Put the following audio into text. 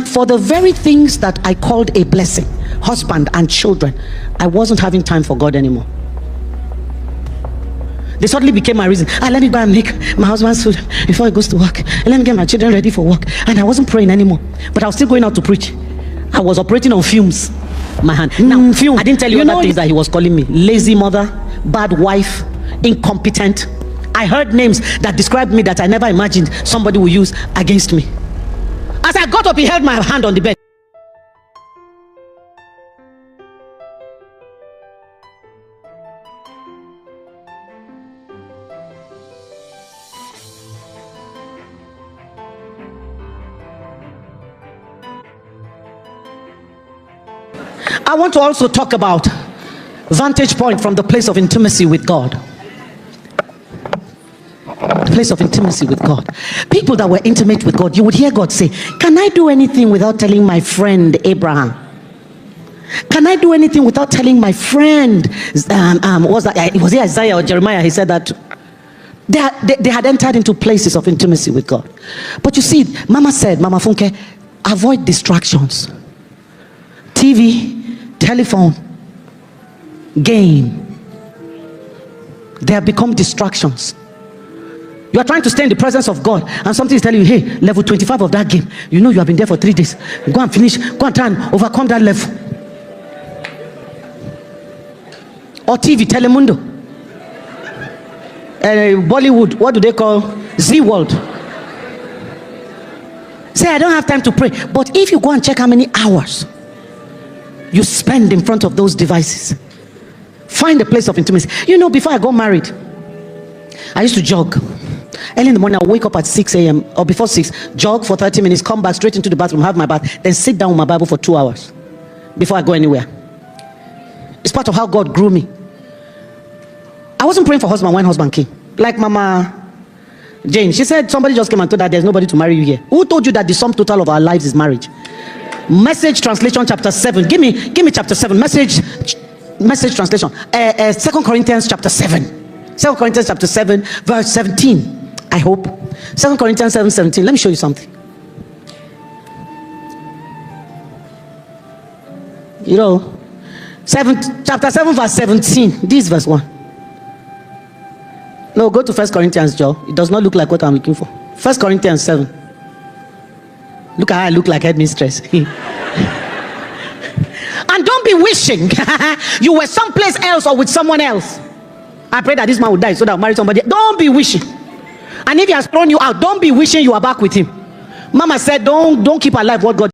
And for the very things that I called a blessing, husband and children, I wasn't having time for God anymore. They suddenly became my reason. Let me go and make my husband's food before he goes to work. And let me get my children ready for work. And I wasn't praying anymore. But I was still going out to preach. I was operating on fumes. My hand. Now, fume. I didn't tell you other things that he was calling me. Lazy mother, bad wife, incompetent. I heard names that described me that I never imagined somebody would use against me. As I got up, he held my hand on the bed. I want to also talk about vantage point from the place of intimacy with God. Place of intimacy with God. People that were intimate with God, you would hear God say, can I do anything without telling my friend Abraham? Can I do anything without telling my friend was it Isaiah or Jeremiah? He said that they had entered into places of intimacy with God. But you see, Mama Funke, avoid distractions. TV, telephone, game. They have become distractions. You are trying to stay in the presence of God, and something is telling you, hey, level 25 of that game, you know you have been there for 3 days. Go and finish, go and try and overcome that level. Or TV, Telemundo, Bollywood, what do they call Z World? Say, I don't have time to pray. But if you go and check how many hours you spend in front of those devices, find a place of intimacy. You know, before I got married, I used to jog. Early in the morning, I'll wake up at 6 a.m. or before 6, jog for 30 minutes, come back straight into the bathroom, have my bath, then sit down with my Bible for 2 hours before I go anywhere. It's part of how God grew me. I wasn't praying for husband when husband came. Like Mama Jane, she said somebody just came and told her there's nobody to marry you here. Who told you that the sum total of our lives is marriage? Message translation chapter 7. Give me chapter 7. Message translation. 2 Corinthians chapter 7. 2 Corinthians chapter 7 verse 17. I hope. 2 Corinthians 7:17. Let me show you something. You know, chapter 7 verse 17. This verse 1. No, go to 1 Corinthians, Joe. It does not look like what I'm looking for. 1 Corinthians 7. Look how I look like headmistress. And don't be wishing you were someplace else or with someone else. I pray that this man would die so that I'll marry somebody. Don't be wishing. And if he has thrown you out, don't be wishing you are back with him. Mama said, don't keep alive what God